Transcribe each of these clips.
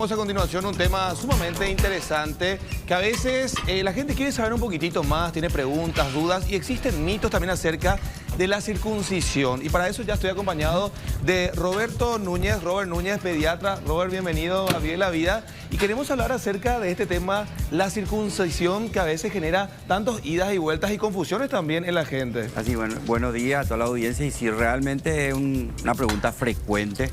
Vamos a continuación un tema sumamente interesante que a veces la gente quiere saber un poquitito más, tiene preguntas, dudas y existen mitos también acerca de la circuncisión. Y para eso ya estoy acompañado de Roberto Núñez, Robert Núñez, pediatra. Robert, bienvenido a Vive la Vida. Y queremos hablar acerca de este tema, la circuncisión, que a veces genera tantos idas y vueltas y confusiones también en la gente. Así, bueno, buenos días a toda la audiencia y si realmente es una pregunta frecuente.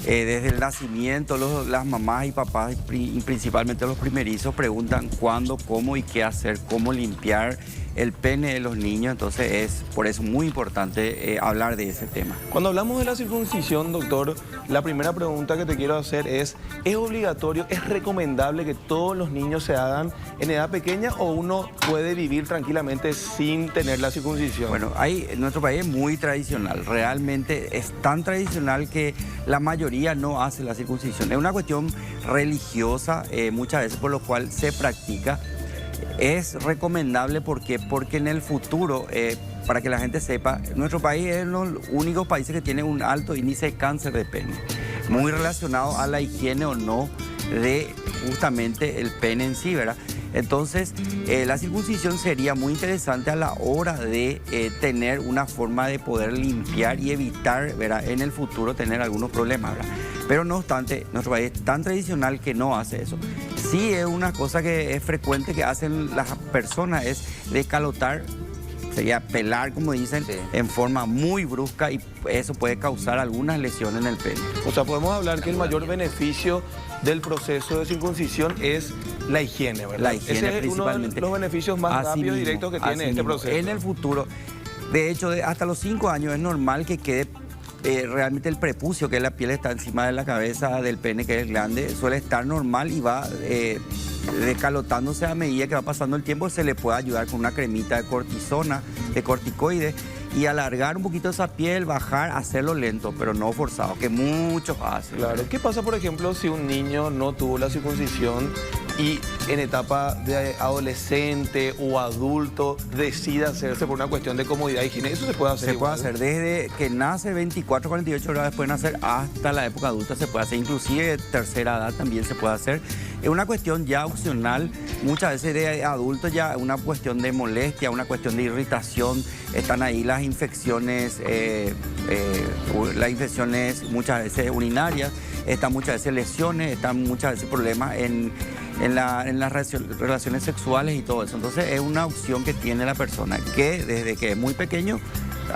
Desde el nacimiento, las mamás y papás, y principalmente los primerizos, preguntan cuándo, cómo y qué hacer, cómo limpiar el pene de los niños. Entonces es por eso muy importante hablar de ese tema. Cuando hablamos de la circuncisión, doctor, la primera pregunta que te quiero hacer ¿es obligatorio, es recomendable que todos los niños se hagan en edad pequeña o uno puede vivir tranquilamente sin tener la circuncisión? Bueno, nuestro país es muy tradicional, realmente es tan tradicional que la mayoría no hace la circuncisión. Es una cuestión religiosa, muchas veces por lo cual se practica. Es recomendable porque en el futuro, para que la gente sepa, nuestro país es uno de los únicos países que tiene un alto índice de cáncer de pene, muy relacionado a la higiene o no de justamente el pene en sí, ¿verdad? Entonces, la circuncisión sería muy interesante a la hora de tener una forma de poder limpiar y evitar, ¿verdad?, en el futuro tener algunos problemas, ¿verdad? Pero no obstante, nuestro país es tan tradicional que no hace eso. Sí, es una cosa que es frecuente que hacen las personas, es decalotar, sería pelar, como dicen, sí, en forma muy brusca, y eso puede causar algunas lesiones en el pene. O sea, podemos hablar que el mayor beneficio del proceso de circuncisión es la higiene, ¿verdad? La higiene, ese es principalmente. Uno de los beneficios más rápidos y directos que tiene este proceso. En el futuro, de hecho, hasta los 5 años es normal que quede realmente el prepucio, que es la piel que está encima de la cabeza del pene, que es el glande, suele estar normal y va decalotándose a medida que va pasando el tiempo. Se le puede ayudar con una cremita de cortisona, de corticoides, y alargar un poquito esa piel, bajar, hacerlo lento, pero no forzado, que muchos hacen. Claro. ¿Qué pasa, por ejemplo, si un niño no tuvo la circuncisión y en etapa de adolescente o adulto decide hacerse por una cuestión de comodidad y higiene? ¿Eso se puede hacer? Se puede hacer desde que nace 24, 48 horas después de nacer hasta la época adulta se puede hacer, inclusive tercera edad también se puede hacer. Es una cuestión ya opcional, muchas veces de adultos ya una cuestión de molestia, una cuestión de irritación, están ahí las infecciones muchas veces urinarias, están muchas veces lesiones, están muchas veces problemas en las relaciones sexuales y todo eso. Entonces es una opción que tiene la persona que desde que es muy pequeño,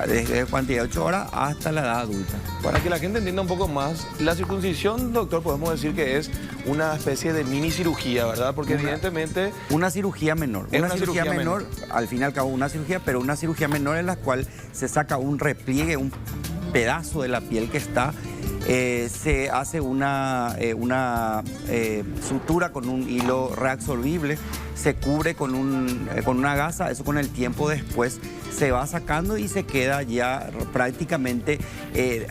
desde 48 horas hasta la edad adulta. Para que la gente entienda un poco más, la circuncisión, doctor, podemos decir que es una especie de mini cirugía, ¿verdad? Porque evidentemente... Una cirugía menor. Es una cirugía menor, al fin y al cabo una cirugía, pero una cirugía menor en la cual se saca un repliegue, un pedazo de la piel que está, se hace una sutura con un hilo reabsorbible, se cubre con una gasa, eso con el tiempo después se va sacando y se queda ya prácticamente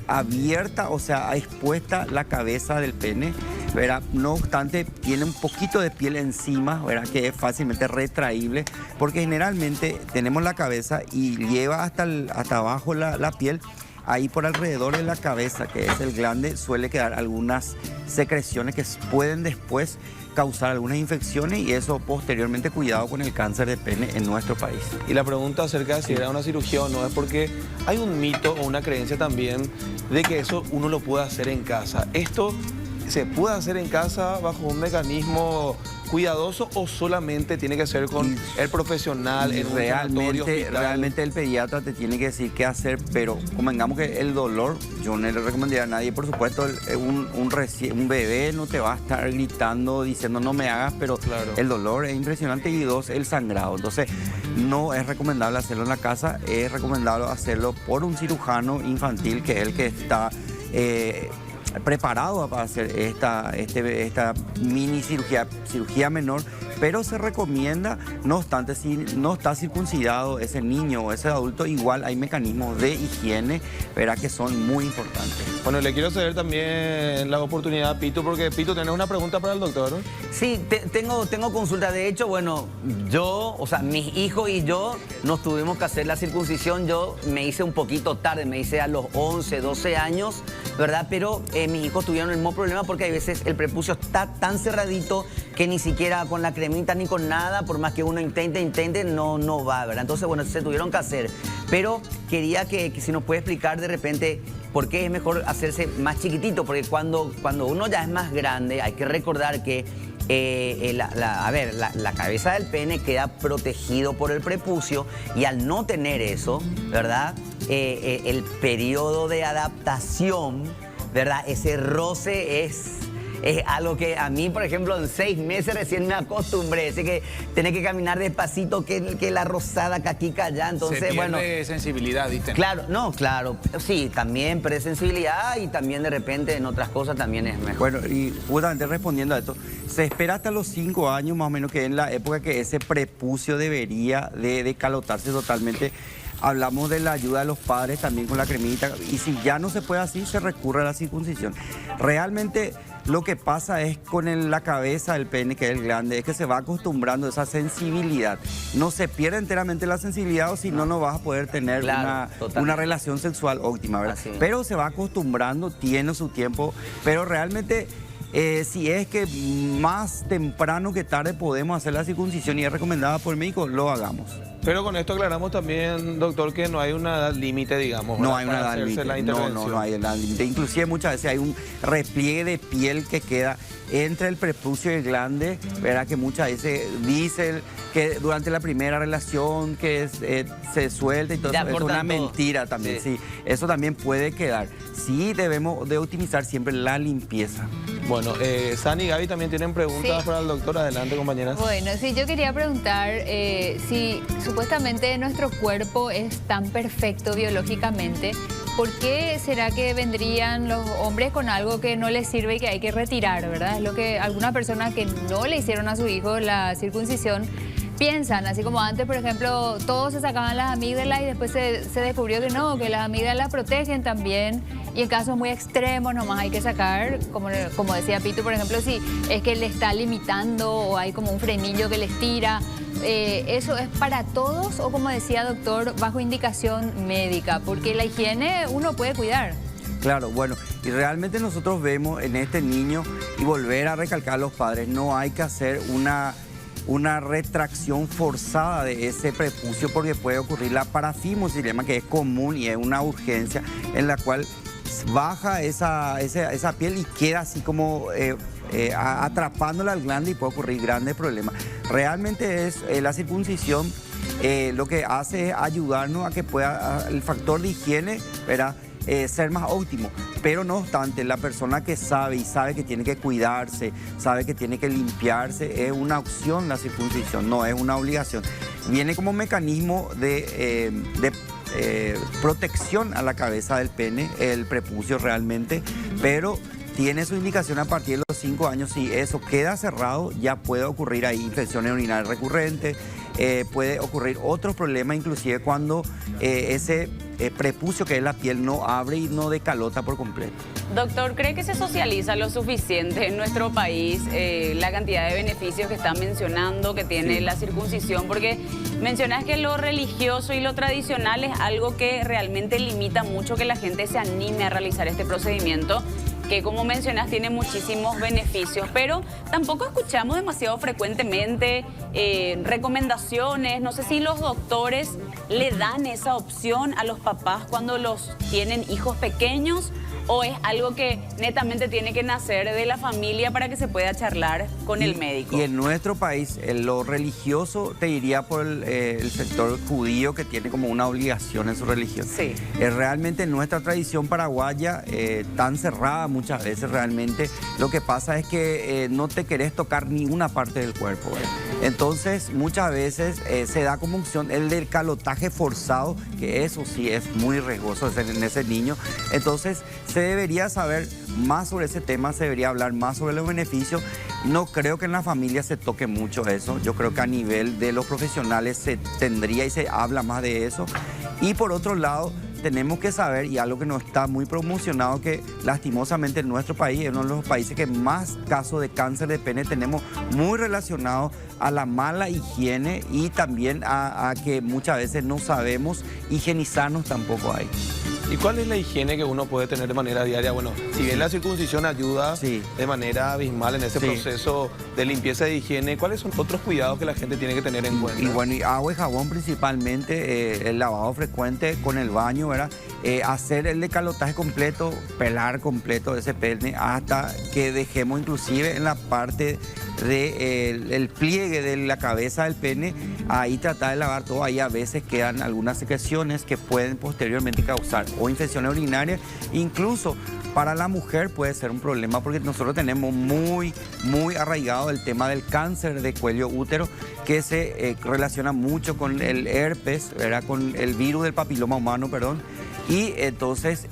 abierta, o sea, expuesta la cabeza del pene, ¿verdad? No obstante, tiene un poquito de piel encima, ¿verdad?, que es fácilmente retraíble, porque generalmente tenemos la cabeza y lleva hasta abajo la piel. Ahí por alrededor de la cabeza, que es el glande, suele quedar algunas secreciones que pueden después causar algunas infecciones, y eso posteriormente, cuidado con el cáncer de pene en nuestro país. Y la pregunta acerca de si era una cirugía o no es porque hay un mito o una creencia también de que eso uno lo puede hacer en casa. ¿Esto se puede hacer en casa bajo un mecanismo cuidadoso o solamente tiene que ser con el profesional en un sanatorio, hospital? Realmente el pediatra te tiene que decir qué hacer, pero convengamos que el dolor, yo no le recomendaría a nadie, por supuesto, un bebé no te va a estar gritando diciendo no me hagas, pero claro, el dolor es impresionante, y dos, el sangrado. Entonces no es recomendable hacerlo en la casa, es recomendable hacerlo por un cirujano infantil, que es el que está preparado para hacer esta mini cirugía menor, pero se recomienda, no obstante, si no está circuncidado ese niño o ese adulto, igual hay mecanismos de higiene, ¿verdad?, que son muy importantes. Bueno, le quiero ceder también la oportunidad a Pito, porque Pito, ¿tenés una pregunta para el doctor? Sí, tengo consulta. De hecho, bueno, mis hijos y yo nos tuvimos que hacer la circuncisión. Yo me hice un poquito tarde, me hice a los 11, 12 años, ¿verdad? Pero mis hijos tuvieron el mismo problema porque a veces el prepucio está tan cerradito que ni siquiera con la cremita ni con nada, por más que uno intente, no va, ¿verdad? Entonces, bueno, se tuvieron que hacer. Pero quería que si nos puede explicar de repente por qué es mejor hacerse más chiquitito, porque cuando uno ya es más grande, hay que recordar que la cabeza del pene queda protegido por el prepucio y al no tener eso, ¿verdad? El periodo de adaptación, ¿verdad? Ese roce es algo que a mí, por ejemplo, en 6 meses recién me acostumbré. Así que tenés que caminar despacito, que la rosada que aquí, que allá. Entonces, se pierde bueno, sensibilidad, ¿viste? Claro, no, claro. Sí, también pierde sensibilidad y también de repente en otras cosas también es mejor. Bueno, y justamente respondiendo a esto, se espera hasta los 5 años más o menos, que en la época que ese prepucio debería de decalotarse totalmente. Hablamos de la ayuda de los padres también con la cremita, y si ya no se puede así, se recurre a la circuncisión. Realmente lo que pasa es con la cabeza del pene, que es el grande, es que se va acostumbrando a esa sensibilidad. No se pierde enteramente la sensibilidad, o si no, no vas a poder tener una relación sexual óptima, ¿verdad? Así. Pero se va acostumbrando, tiene su tiempo, pero realmente... si es que más temprano que tarde podemos hacer la circuncisión y es recomendada por el médico, lo hagamos. Pero con esto aclaramos también, doctor, que no hay una edad límite, digamos. No ¿verdad? hay una Para edad hacerse límite. la intervención. No hay edad límite. Inclusive muchas veces hay un repliegue de piel que queda entre el prepucio y el glande, ¿verdad? Que muchas veces dicen que durante la primera relación que se suelta y todo eso. Es una mentira también, sí. Eso también puede quedar. Sí debemos de optimizar siempre la limpieza. Bueno, Sani y Gaby también tienen preguntas para el doctor. Adelante, compañeras. Bueno, sí, yo quería preguntar si supuestamente nuestro cuerpo es tan perfecto biológicamente, ¿por qué será que vendrían los hombres con algo que no les sirve y que hay que retirar, verdad? Es lo que algunas personas que no le hicieron a su hijo la circuncisión piensan, así como antes, por ejemplo, todos se sacaban las amígdalas y después se descubrió que no, que las amígdalas protegen también, y en casos muy extremos nomás hay que sacar, como decía Pito, por ejemplo, si es que le está limitando o hay como un frenillo que les tira. ¿Eso es para todos o, como decía doctor, bajo indicación médica? Porque la higiene uno puede cuidar. Claro, bueno, y realmente nosotros vemos en este niño, y volver a recalcar a los padres, no hay que hacer una retracción forzada de ese prepucio, porque puede ocurrir la parafimosilema, que es común y es una urgencia en la cual baja esa piel y queda así como atrapándola al glande, y puede ocurrir grandes problemas. Realmente es la circuncisión lo que hace es ayudarnos a que pueda el factor de higiene, ¿verdad? Ser más óptimo, pero no obstante, la persona que sabe que tiene que cuidarse, sabe que tiene que limpiarse, es una opción la circuncisión, no es una obligación. Viene como mecanismo de protección a la cabeza del pene, el prepucio realmente, pero tiene su indicación a partir de los 5 años. Si eso queda cerrado, ya puede ocurrir ahí infecciones urinarias recurrentes, puede ocurrir otros problemas, inclusive cuando ese prepucio, que es la piel, no abre y no decalota por completo. Doctor, ¿cree que se socializa lo suficiente en nuestro país la cantidad de beneficios que está mencionando que tiene la circuncisión? Porque mencionas que lo religioso y lo tradicional es algo que realmente limita mucho que la gente se anime a realizar este procedimiento, que, como mencionas, tiene muchísimos beneficios, pero tampoco escuchamos demasiado frecuentemente recomendaciones. No sé si los doctores le dan esa opción a los papás cuando los tienen hijos pequeños, o es algo que netamente tiene que nacer de la familia para que se pueda charlar con el médico. Y en nuestro país, lo religioso, te diría por el sector judío, que tiene como una obligación en su religión. Sí. Realmente en nuestra tradición paraguaya, tan cerrada muchas veces, realmente lo que pasa es que no te querés tocar ni una parte del cuerpo, ¿verdad? Entonces, muchas veces se da como opción el del calotaje forzado, que eso sí es muy riesgoso en ese niño. Entonces, se debería saber más sobre ese tema, se debería hablar más sobre los beneficios. No creo que en la familia se toque mucho eso. Yo creo que a nivel de los profesionales se tendría y se habla más de eso. Y por otro lado, tenemos que saber, y algo que no está muy promocionado, que lastimosamente en nuestro país es uno de los países que más casos de cáncer de pene tenemos, muy relacionado a la mala higiene y también a que muchas veces no sabemos higienizarnos tampoco ahí. ¿Y cuál es la higiene que uno puede tener de manera diaria? Bueno, si bien la circuncisión ayuda Sí. de manera abismal en ese Sí. proceso de limpieza de higiene, ¿cuáles son otros cuidados que la gente tiene que tener en cuenta? Y bueno, y agua y jabón principalmente, el lavado frecuente con el baño, ¿verdad? Hacer el decalotaje completo, pelar completo ese pene hasta que dejemos inclusive en la parte del pliegue de la cabeza del pene, ahí tratar de lavar todo. Ahí a veces quedan algunas secreciones que pueden posteriormente causar o infecciones urinarias, incluso para la mujer puede ser un problema porque nosotros tenemos muy arraigado el tema del cáncer de cuello útero que se relaciona mucho con el herpes, ¿verdad? Con el virus del papiloma humano, perdón. Y entonces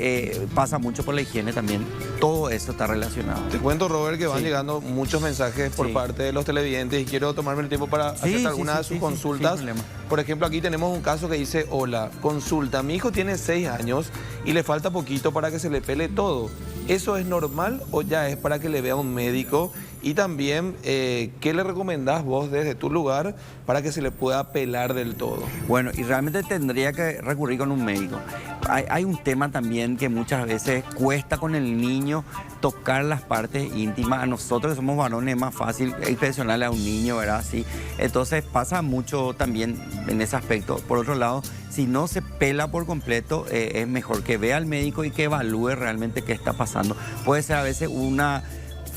pasa mucho por la higiene también. Todo eso está relacionado. Te cuento, Robert, que van Sí. llegando muchos mensajes por Sí. parte de los televidentes y quiero tomarme el tiempo para hacer algunas de sus consultas. sin problema. Por ejemplo, aquí tenemos un caso que dice, hola, consulta, mi hijo tiene 6 años y le falta poquito para que se le pele todo. ¿Eso es normal o ya es para que le vea un médico? Y también, ¿qué le recomendás vos desde tu lugar para que se le pueda pelar del todo? Bueno, y realmente tendría que recurrir con un médico. Hay un tema también que muchas veces cuesta con el niño tocar las partes íntimas. A nosotros que somos varones es más fácil impresionarle a un niño, ¿verdad? Sí. Entonces pasa mucho también en ese aspecto. Por otro lado, si no se pela por completo, es mejor que vea al médico y que evalúe realmente qué está pasando. Puede ser a veces una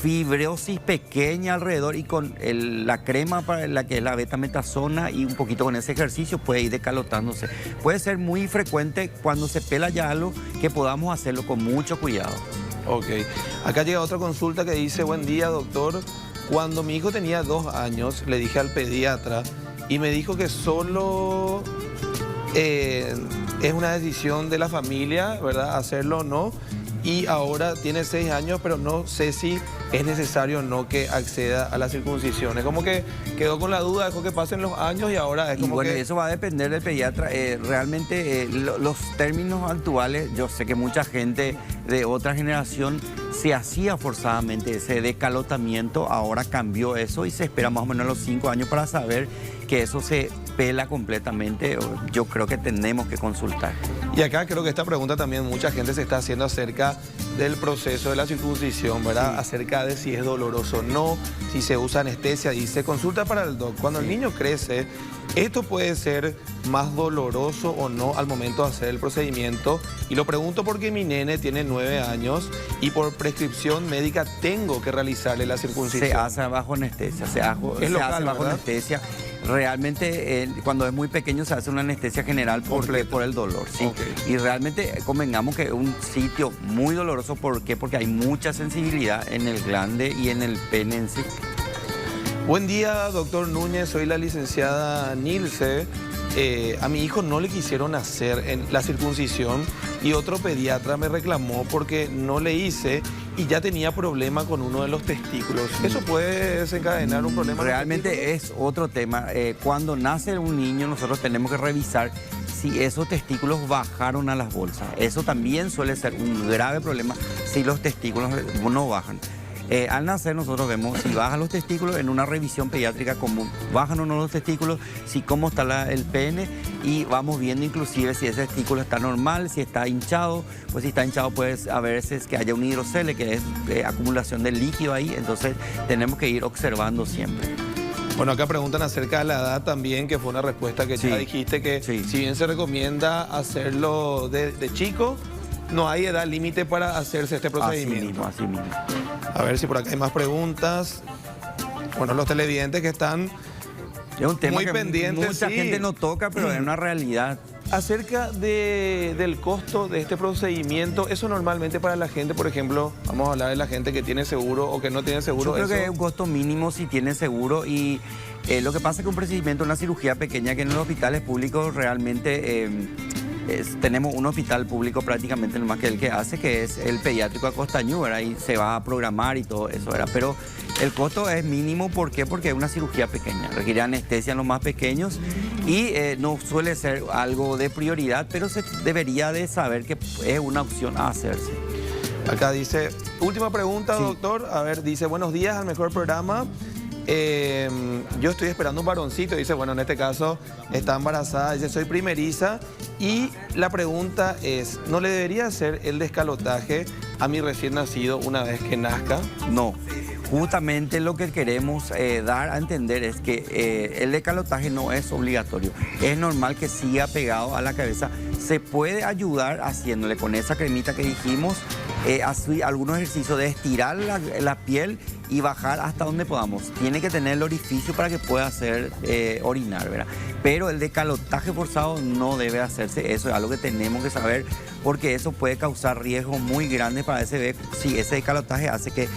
fibrosis pequeña alrededor y con la crema para la que es la betametasona y un poquito con ese ejercicio puede ir decalotándose. Puede ser muy frecuente cuando se pela ya algo que podamos hacerlo con mucho cuidado. Ok. Acá llega otra consulta que dice, buen día, doctor. Cuando mi hijo tenía 2 años, le dije al pediatra y me dijo que solo es una decisión de la familia, ¿verdad? Hacerlo o no. Y ahora tiene 6 años, pero no sé si es necesario o no que acceda a la circuncisión. Es como que quedó con la duda, dejó que pasen los años y ahora es Y como bueno, que... eso va a depender del pediatra. Realmente los términos actuales, yo sé que mucha gente de otra generación se hacía forzadamente ese decalotamiento, ahora cambió eso y se espera más o menos los 5 años para saber que eso se pela completamente. Yo creo que tenemos que consultar. Y acá creo que esta pregunta también mucha gente se está haciendo acerca del proceso de la circuncisión, ¿verdad? Sí. Acerca de si es doloroso o no, si se usa anestesia. Dice, consulta para el doc. Cuando el niño crece, ¿esto puede ser más doloroso o no al momento de hacer el procedimiento? Y lo pregunto porque mi nene tiene 9 años y por prescripción médica tengo que realizarle la circuncisión. Se hace bajo anestesia, se hace local, bajo ¿verdad? anestesia. Realmente cuando es muy pequeño se hace una anestesia general por el dolor, ¿sí? Ok. Y realmente convengamos que es un sitio muy doloroso. ¿Por qué? Porque hay mucha sensibilidad en el glande y en el pene en sí. Buen día, doctor Núñez. Soy la licenciada Nilce. A mi hijo no le quisieron hacer la circuncisión y otro pediatra me reclamó porque no le hice y ya tenía problema con uno de los testículos. ¿Eso puede desencadenar un problema? Realmente es otro tema. Cuando nace un niño nosotros tenemos que revisar si esos testículos bajaron a las bolsas. Eso también suele ser un grave problema si los testículos no bajan. Al nacer nosotros vemos si bajan los testículos en una revisión pediátrica común. Bajan o no los testículos, si cómo está el pene y vamos viendo inclusive si ese testículo está normal, si está hinchado. Pues si está hinchado puede a veces que haya un hidrocele, que es acumulación de líquido ahí. Entonces tenemos que ir observando siempre. Bueno, acá preguntan acerca de la edad también, que fue una respuesta que ya Sí. dijiste que Sí. si bien se recomienda hacerlo de chico, no hay edad límite para hacerse este procedimiento. Así mismo. A ver si por acá hay más preguntas. Bueno, los televidentes que están Es un tema muy que pendientes. mucha sí. gente no toca, pero es una realidad. Acerca del costo de este procedimiento, eso normalmente para la gente, por ejemplo, vamos a hablar de la gente que tiene seguro o que no tiene seguro. Yo creo eso- que es un costo mínimo si tiene seguro y lo que pasa es que un procedimiento, una cirugía pequeña que en los hospitales públicos realmente tenemos un hospital público prácticamente nomás que el que hace, que es el pediátrico Acostañú, ¿verdad? Y se va a programar y todo eso, ¿verdad? Pero el costo es mínimo, ¿por qué? Porque es una cirugía pequeña, requiere anestesia en los más pequeños y no suele ser algo de prioridad, pero se debería de saber que es una opción a hacerse. Acá dice, última pregunta, Sí. doctor. A ver, dice, buenos días al mejor programa. yo estoy esperando un varoncito. Dice, bueno, en este caso está embarazada. Dice, soy primeriza. Y la pregunta es, ¿no le debería hacer el descalotaje a mi recién nacido una vez que nazca? No. Justamente lo que queremos dar a entender es que el descalotaje no es obligatorio. Es normal que siga pegado a la cabeza. Se puede ayudar haciéndole con esa cremita que dijimos, algunos ejercicios de estirar la piel y bajar hasta donde podamos. Tiene que tener el orificio para que pueda hacer orinar, ¿verdad? Pero el descalotaje forzado no debe hacerse. Eso es algo que tenemos que saber, porque eso puede causar riesgos muy grandes para ese bebé si ese descalotaje hace que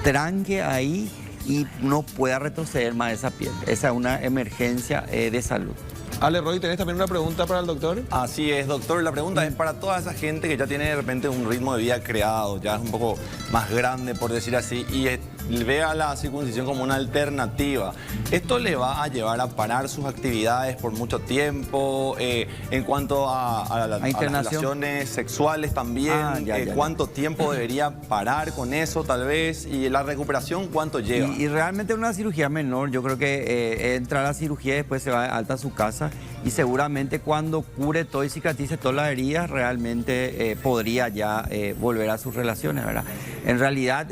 tranque ahí y no pueda retroceder más esa piel. Esa es una emergencia de salud. Ale, Roy, ¿tenés también una pregunta para el doctor? Así es, doctor. La pregunta es para toda esa gente que ya tiene de repente un ritmo de vida creado, ya es un poco más grande, por decir así, y ve a la circuncisión como una alternativa. ¿Esto le va a llevar a parar sus actividades por mucho tiempo? En cuanto a las relaciones sexuales también, ¿cuánto tiempo debería parar con eso tal vez? ¿Y la recuperación cuánto lleva? Y realmente una cirugía menor, yo creo que entra a la cirugía y después se va de alta a su casa, y seguramente cuando cure todo y cicatrice todas las heridas, realmente podría ya volver a sus relaciones, ¿verdad? En realidad,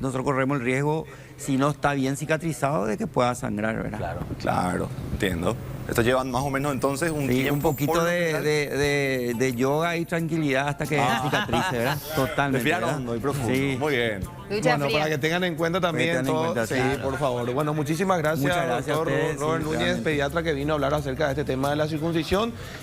nosotros corremos el riesgo, si no está bien cicatrizado, de que pueda sangrar, ¿verdad? Claro, entiendo. Esto lleva más o menos entonces un tiempo. Un poquito de yoga y tranquilidad hasta que cicatrice, ¿verdad? Totalmente. Respirar hondo y profundo. Sí. Muy bien. Bueno, para que tengan en cuenta también todo. Sí, por favor. Bueno, muchísimas gracias, Muchas gracias doctor a ustedes, Robert sí, Núñez, realmente. pediatra, que vino a hablar acerca de este tema de la circuncisión.